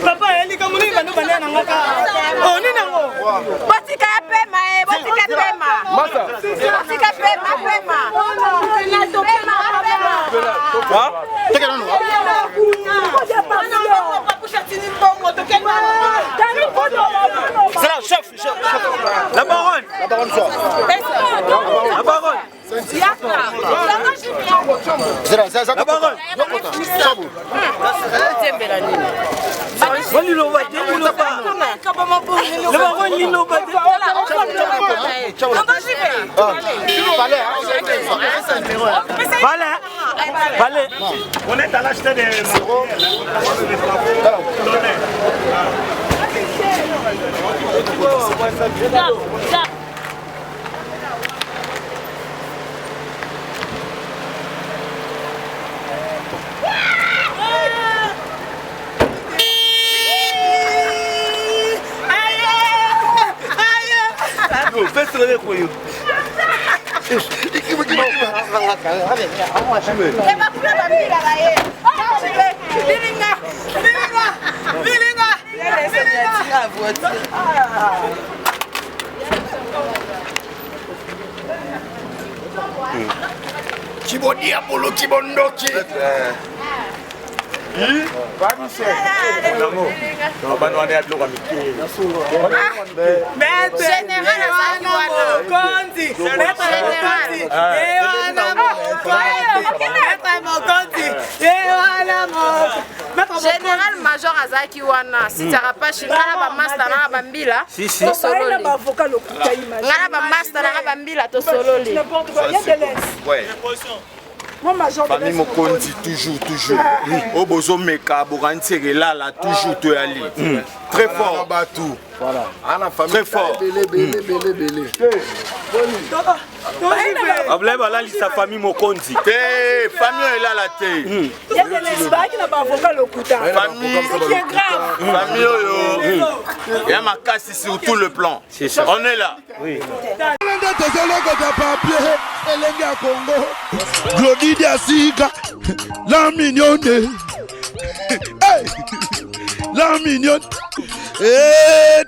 Papa, elle est comme nous, nous banane en moka. Oh, ni nango. Botika pema, botika pema. Masa. Botika pema, pema. Hein? T'es quel nom? C'est là, chef. La baronne. La baronne soit. La baronne. C'est la baronne. On est à l'acheter des Kibodia bolo kibondoki. Général Major Azaki wana si t'as pas chingala ba master na ba mbila to sololi ngala ba master na ba mbila to sololi Ouais. Famille Mokondi toujours. Au bozo meka bokantseke là toujours to ali. Très fort. Voilà. Très fort. Ableba là sa famille Mokondi. Famille est là la thé. Famille il y a ma casse sur tout le plan. On est là. Oui. Glody Asika, la mignonne, la mignonne,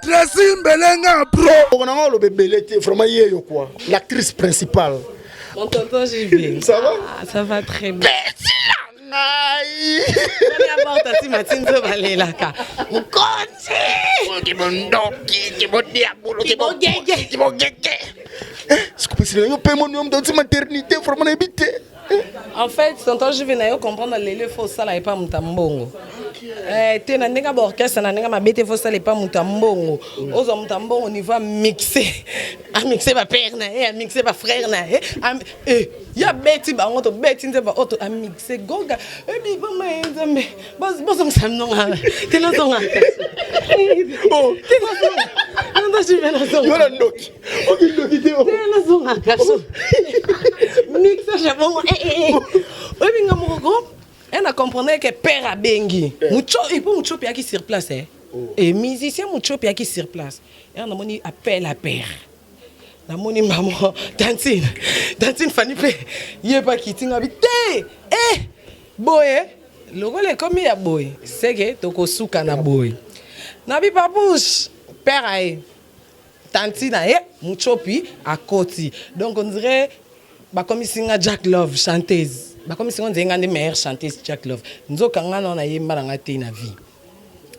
Tracy Mbelenga pro. On a le bébé, vraiment hier quoi. L'actrice principale. Mon tonton JB. Ça va? Ah, ça va très bien. En fait, tonton JB n'a comprendre les faux ça là et pas mutambongo. Tu n'as pas d'orchestre, n'a pas bête faux ça et pas mutambongo. Aux mutambongo on y va mixer, à mixer ma père na, à mixer ma frère na, il y a bête ba on to bête inte ba auto à mixer goga. Et puis ba mais mais bos on sam non tu n'as pas oh tu n'as pas non je vais la songa yo la noki ok noki te tu n'as songa garçon mixer j'avons oui binga moko elle a compris que père a bengi mucho il peut mucho pia qui sur place et musicien mucho pia qui sur place et on a moni appel à père la moni maman tantine Fanny pe yé pas qui tinga bité boy le rôle comme il y a boy c'est que toko suka na boy na bi papouche père aïe tantine mucho pi à côté donc on dirait bah comme singa Jack Love chanteuse bah comme si on disait une des meilleures chanteuses Jack Love nous quand on a yé malanga te na vie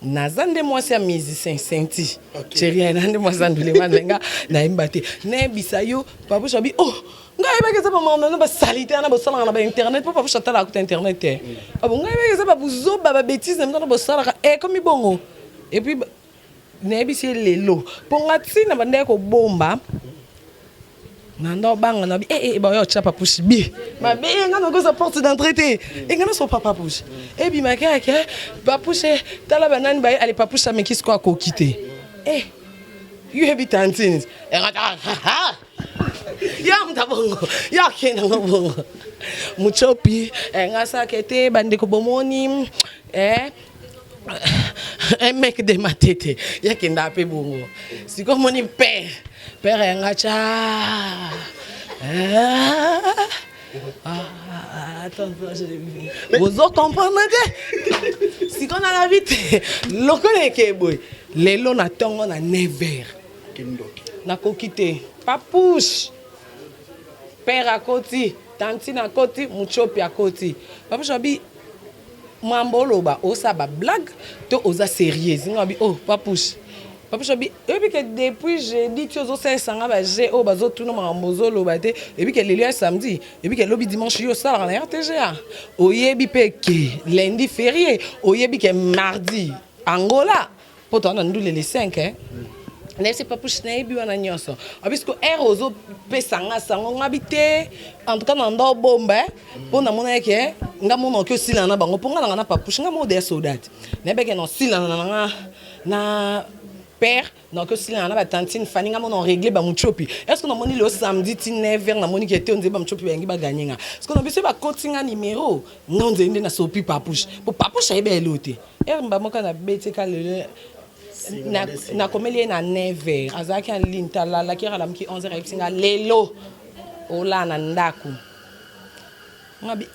nazande moi c'est musicien senti chérie nande moi sandule manenga na imbate ne bisayo papa chabi oh ngai ba kesa ba mama ba salite na ba sala na ba internet papa chata la internet abo ngai ba kesa ba buzo ba bêtise na ba sala comme bongo et puis ne bisi lelo ponga tsina ba ndeko bomba Nando bang na bi ba yo cha papouche bi ma be nga no go sa porte d'entrée te e nga no so papa papouche e bi ma ka papouche tala banane ba ale papouche sa me ki sko ko kite you have it tantines e nga ya mtabongo ya kena ngobongo muchopi nga sa kete bande ko bomoni un mec de ma tête ya kenda pe bongo siko moni père nga cha attends vous comprenez si qu'on a la vite lokole ke boy lelo na tongo na never na kokite papouche père à côté tantine à côté muchopi à côté papouche abi Mambolo ba osa ba blague to osa sérieuse ngabi papouche bi et puis que depuis jeudi tu ozo 500 ba j'ai bazo tout no mambozo lo ba te et puis que le samedi et puis que lobi dimanche yo ça na RTGA oyebi pe ke lundi férié oyebi que mardi Angola poto na ndule les 5 Nesse papouche na ebi wana nyonso abisco ozo pesanga sango ngabite en tout cas na ndo bomba po na mona ke nga mona ke sila na bango ponga na papouche nga mo de soldat na beke no sila na père na ke sila na ba tantine fani nga mona régler ba muchopi est-ce que na moni le samedi ti 9h na moni ke te onze ba muchopi ba ngi ba gagner est-ce que na bise ba continga numéro non nze na sopi papouche po papouche ebe elote mba moka na bete ka le na komeli na 9h azaki en ligne talala ki ralam ki 11h epsinga lelo ola na ndaku ngabi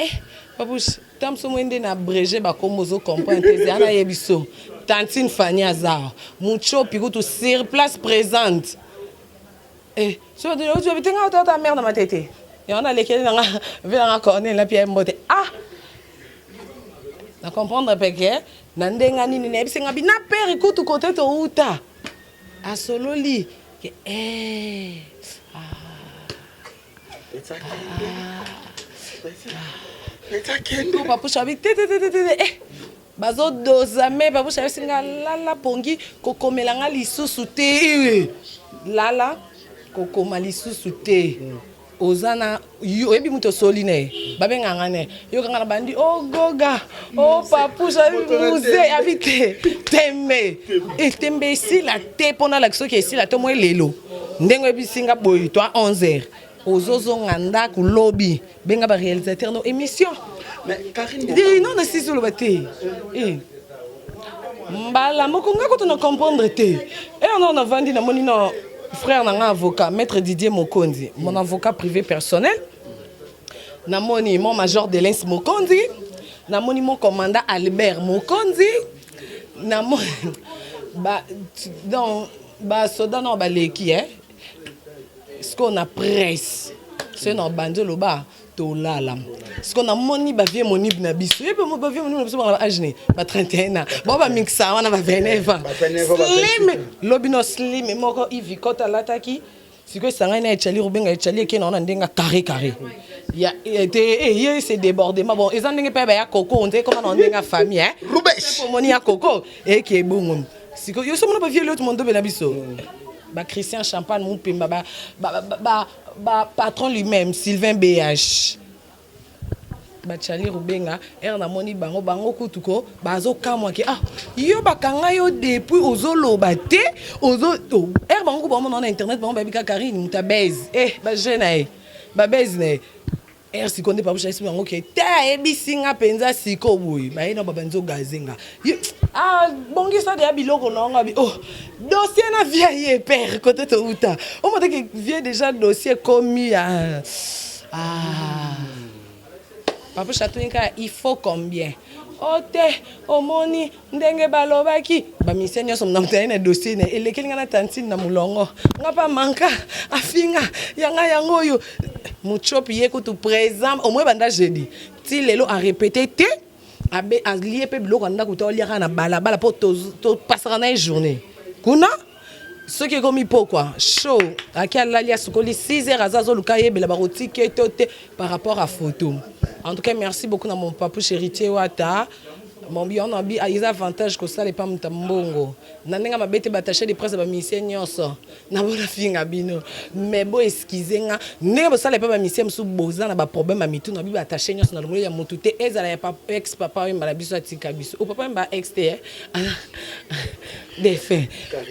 papouche tamso mwende na breje ba komozo comprendre te ana yebiso tantine Fanny Azar muchopi kutu sur place présente so de tu habites nga ta mère na matete ya on a lesquels na vela corner la pierre mbote na comprendre peke na ndenga nini na bisenga bina père kutu côté to uta asololi ke papouche abi bazo dozame papouche abi singa lala pongi kokomelanga lisusu te lala kokoma lisusu te ozana yo ebi muto soline babenga ngane yo kanga bandi goga papouche muze habite tembe tembe ici la te pona la kiso ke ici la to mo lelo ndengo ebi singa boy toi 11h ozozo nganda ku lobby benga ba réalisateur no émission mais Karine non na si solo bate mbala moko ngako to na comprendre te on a vendu na moni no frère nanga avocat maître Didier Mokondi mon avocat privé personnel na moni mon major de l'Ins Mokondi na moni mon commandant Albert Mokondi na moni soda no ba leki ce qu'on a presse c'est no bande lo ba to lala ce qu'on a moni ba vie moni na biso et ba vie moni na biso ba âge ba 31 ans bon ba mixa wana ba 29 ans slim lobino slim moko ivikota lataki siko sanga na echali rubenga echali ke na ndenga carré ya était c'est débordement bon ils ont ndenge pe ba ya koko on dit comment on ndenga famille rubesh pour moni ya koko et ke bungu siko yo somo ba vie l'autre monde be na biso ba Christian Champagne mon pimba ba patron lui-même Sylvain BH Bachali Rubenga na moni bango kutuko bazo kamwa ke yo bakanga yo depuis ozoloba te ozo bango ba mon internet bango babika Karine mutabez ba jeune ba bezne sikonde pa busha bango ke ta ebisinga penza siko boy ba ina babanzo gazenga bongi ça de biloko nonga dossier na vieille père côté to uta on m'a dit que vient déjà dossier commis papa chatoinka il faut combien ote omoni ndenge balobaki ba misenyo som namtana na dossier na elekeli ngana tantine na mulongo ngapa manka afinga yanga yango yo muchopi yeko tu présent au moins banda jeudi ti lelo a répété te abe alié pe biloko ndako to liaka na balabala po to passera na journée kuna ce qui est comme pourquoi show aki alalia sukoli 6h azazo lukaye bela baroti ketote par rapport à photo. En tout cas merci beaucoup na mon papou héritier wata Mon bien, on a des avantages que ça les pas mbongo. Nanenga mabete bataché des presse ba misien nyonso. Na bona finga bino. Mais bo excusez nga, ne bo ça les pas ba misien sou boza na ba problème a mitu na bi bataché nyonso na ngolo ya motute ezala ya papa ex papa mba la biso atika biso. O papa mba ex te. Des faits.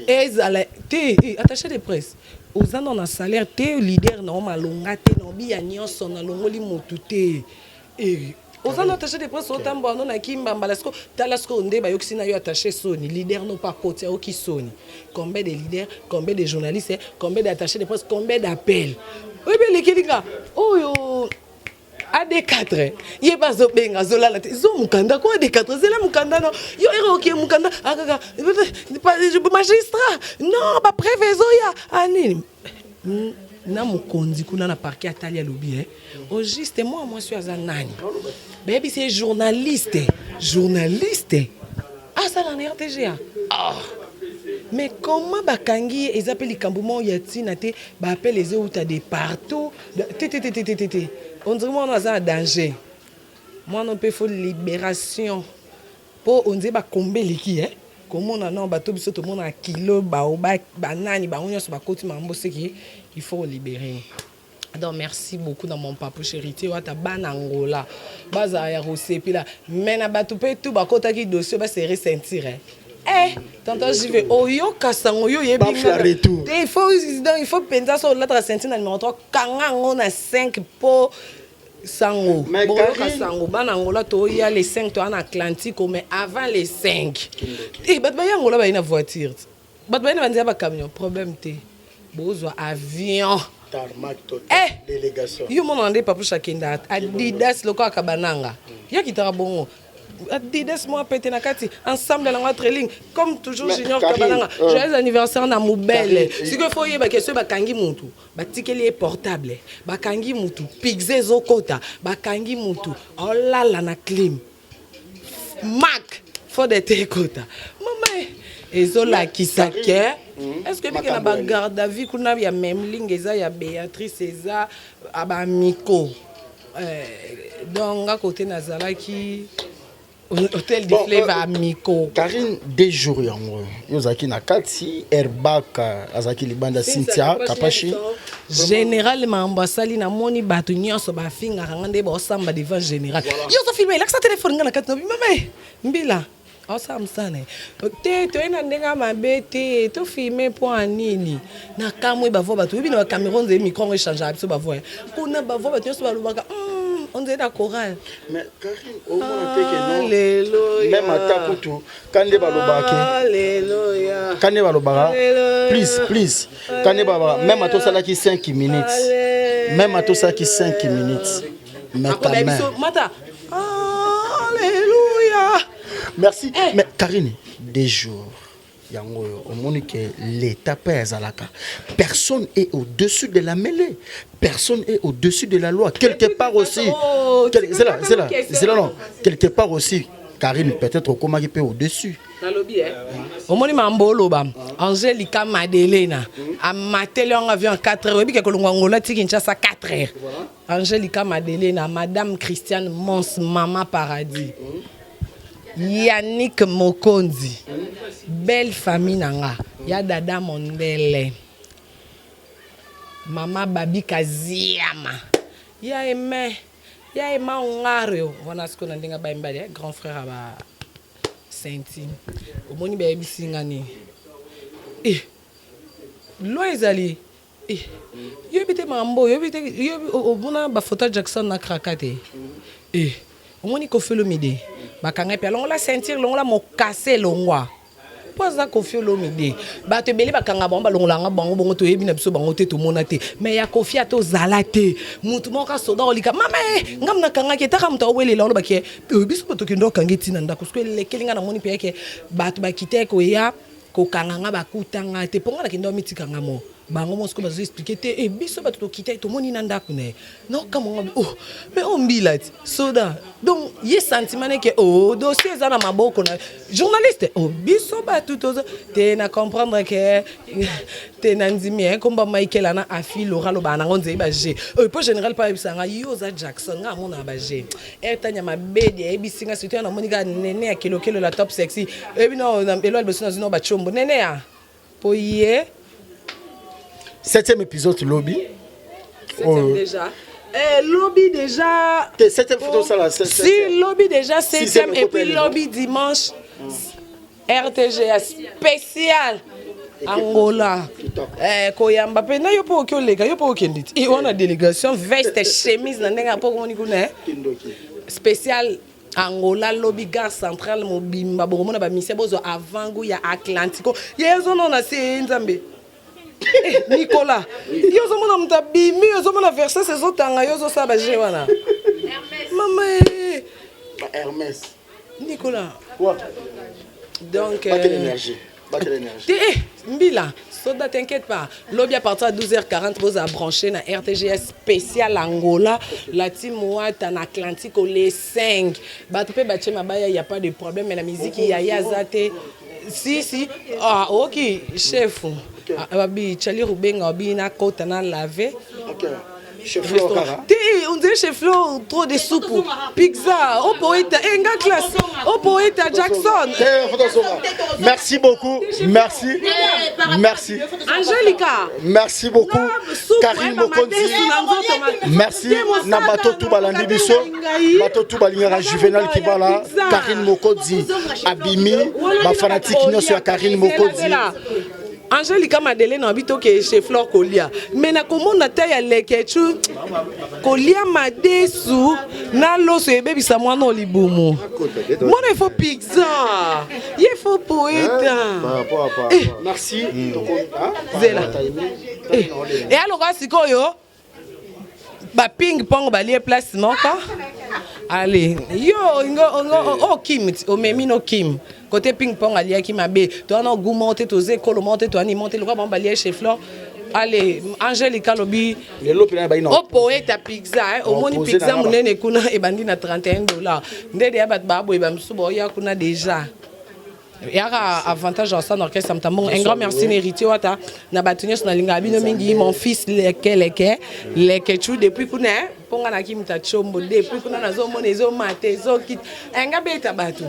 Ezala te attaché des presse. Aux ans on a salaire te leader na malonga te no bi ya nyonso na longoli motute. Aux ans attaché des presse autant bon on a kimba mbalasko talasko nde ba yoksina yo attaché soni leader non pas côté au qui soni combien de leaders combien de journalistes combien d'attachés de presse combien d'appels oui ben les kelinga oh yo AD4 ye bazo benga zola la zo mukanda ko AD4 zela mukanda no yo ero ki mukanda akaka magistrat non ba prévezo ya anini na mukonzi kuna na parquet atali lobby au juste moi suis azanani baby c'est journaliste ah ça la RTGA ah mais comment bakangi ils appellent les cambouements yatina te ba appelle les autres de partout on dirait moi on a un danger moi non peut faut libération pour on dit ba combler les qui comment on a non bateau biso tout monde a kilo ba banani ba onyo so ba koti mambo c'est qui il faut libérer. Donc merci beaucoup dans mon papa chérité wa ta banangola baza ya rosepi là mais na batu pe tout ba kota ki dossier ba se ressentir tantôt j'y vais oyo kasango yo yebi il faut penser sur l'autre sentir na numéro 3 kanga on a 5 po sango bon kasango banangola to ya les 5 to en Atlantique mais avant les 5 bat ba yangola ba ina voiture bat ba ina ba camion problème té bozo avion tarmac total délégation yo mon andé pas pour chacun Adidas loko akabananga ya kitara bongo Adidas moi pété na kati ensemble dans notre ligne comme toujours junior kabananga joyeux anniversaire na moubelle si que faut yeba question bakangi mutu batikeli portable bakangi mutu pixé zokota bakangi mutu olala na clim Mac faut de tekota mama ezola kisake est-ce que bika na ba garde à vue kuna ya même ligne eza ya Béatrice eza aba miko donc à côté nazalaki hôtel de Fleva Amico. Karine des jours yango. Yozaki na kati Airbag azaki libanda Cynthia Kapashi. Généralement ambassali na moni batu nyonso ba finga ngande ba osamba devant général. Yo so filmer la sa téléphone ngana kati no mama mbila. Osamsane. Te to ina ndenga mabete to filmer pour anini. Na kamwe ba vo batu bino caméra de micro échange biso ba vo. Kuna ba vo batu nyonso ba lobaka on dirait la chorale. Mais Karine, au moins, alléluia. Même à Takutu, quand les balobaki. Alléluia. Quand les balobara. Please. Quand les balobara. Même à tout ça qui 5 minutes. Même à tout ça qui 5 minutes. Mais quand même. Alléluia. Merci. Mais Karine, des jours. L'État pèse à la carte. Personne est au-dessus de la mêlée. Personne est au-dessus de la loi. Quelque part aussi. C'est là, non. Quelque part aussi. Karine, peut-être comment il peut au-dessus. Au moment où Angelica Madelena a maté en avion 4 heures. Et puis, Kinshasa 4 heures. Angelica Madelena, Madame Christiane Mons, Maman Paradis. Yannick Mokondi, belle famille nanga, ya dada Mondele, Mama Babi Kaziama, ya Emma Ongario, voilà ce qu'on a dit à Baïmbali, grand frère à Saint-Tim, au moni baby singani. Loisali, yo bité mambo, yo au bona ba photo Jackson na krakate. Au moni ko fait le midi. Bakanga pe longa la sentir longa la mo casser longwa poza Koffi Olomide ba te beli bakanga bomba longa nga bango bongo to yebi na biso bango te to monate mais ya Koffi ato zalate mutu moka soda olika mama ngam na kanga ke taka muta wele longa bakie biso to kindo kangeti na ndakosko le kelinga na moni pe yake ba to bakite ko ya ko kanga nga bakutanga te ponga na kindo mitikanga mo bango mosiko bazo expliquer te e biso bato tokita tomoni na ndako ne non kama oh mais on mbila ti soda donc ye sentiment ne ke oh dossier eza na maboko na journaliste oh biso bato tozo te na comprendre que te na ndimi komba Michael ana afi Laura lo bana ngonze ba G po général pa bisanga yoza Jackson nga mona ba G etanya mabedi e bisinga surtout na monika nene ya kilo la top sexy e bino na elo albeso na zino ba chombo nene ya po ye 7e épisode Lobby. 7e déjà. Lobby déjà. 7e photo ça là. Si Lobby déjà 7e et puis Lobby dimanche RTG spécial Angola. Koyamba pe na yo po okolega yo po okendit. Et on a délégation veste chemise na ndenga po komoni kuna spécial Angola Lobby gare centrale mobimba bomona ba mise bozo avangu ya Atlantico. Yezo nona se nzambe. Nicolas, yo zo mona mutabimi yo zo mona verser ces autres tanga yo zo sa ba je wana. Maman Hermès. Nicolas. Quoi? Donc Battez l'énergie. Mbila, soda t'inquiète pas. Lobby à partir de 12h40 vous a branché na RTGS spécial Angola, la team Ouata en Atlantique les 5. Batopé batche mabaya, y a pas de problème mais la musique y a yazate. Si ah OK chef. Babi Charlie Rubenga obi na kota na laver. OK. Chef Flo Kara. On dirait chef Flo trop de soupe. Pizza, au poète enga classe. Au poète Jackson. Merci beaucoup. Merci. Merci. Angelica. Merci beaucoup. Karim Mokonzi. Merci. Na bato tout balandi biso. Bato tout balingara Juvenal qui va là. Karim Mokonzi. Abimi. Ma fanatique nyonso ya Karim Mokonzi. Angelica Madeleine habito ke chez Flore Kolia. Mais na komona ta ya lekechu Kolia madesu na loso ebebi sa mwana olibumu. Mona il faut pizza. Il faut poeta. Merci. Zela. Et alors sikoyo ba ping pong ba lié place moko. Allez, yo o Kim o memino Kim. Côté ping pong alia qui m'a bé. Toi non goût monter tos écoles monter toi ni monter le quoi bon balier chez Flore. Allez, Angelica Lobby. Au poète pizza, au moni pizza munene kuna e bandi na $31. Ndede ya bat babo e bamsubo ya kuna déjà. Il y a avantage en ça orchestre Samtamong. Un grand merci Neriti Wata. Na batunya na linga bino mingi mon fils leke chou depuis kuna ponga na kimta chombo depuis kuna na zo monezo mate zo kit. Enga beta batu.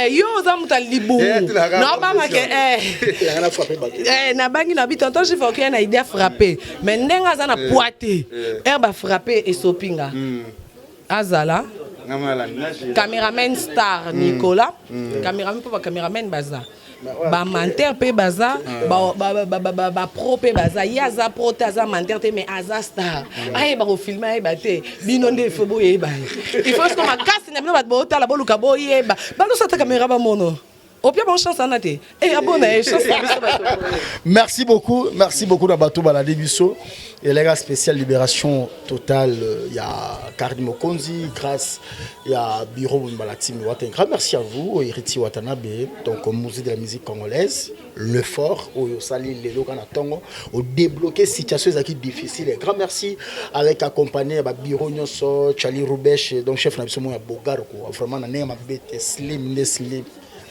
Yo zamuta libu. Non ba make na bangi na bitonto je faut qu'il y a idée frapper. Mais ndenga za na poité. Herba frapper et sopinga. Azala. Caméraman star Nicolas. Caméraman pour caméraman baza. Ba menteur pe baza, ba pro pe baza. Yaza pro taza menteur te mais aza star. Ay ba ko filmer ay ba te. Binonde fo boye ba. Il faut que ma casse na bino ba bota la boluka boye ba. Ba no sa ta caméra ba mono. Au pire, bonne chance à Naté. Et abonnez, merci beaucoup Nabato Balade Busso. Et les gars, spécial libération totale. Il y a Karim Mokonzi, grâce, il y a Bureau Mbalatim. Un grand merci à vous, Iriti Watanabe, donc au musée de la musique congolaise, le fort, au Sali Lelo Kanatongo, au débloquer situation difficile. Un grand merci avec accompagné par Bureau Nyoso, Charlie Rubesh, donc chef Nabisomo à Bogar, vraiment, on a un bête slim.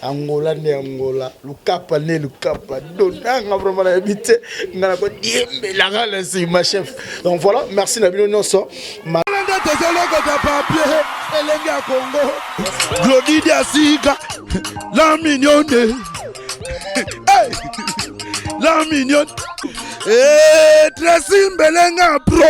Angola ne Angola lukapa donanga vraiment la habité ngala ko diembe la gala c'est ma chef. Donc voilà, merci na bino noso ma papier elenga Congo Glody Diasika la mignonne la mignonne Tracy Mbelenga bro.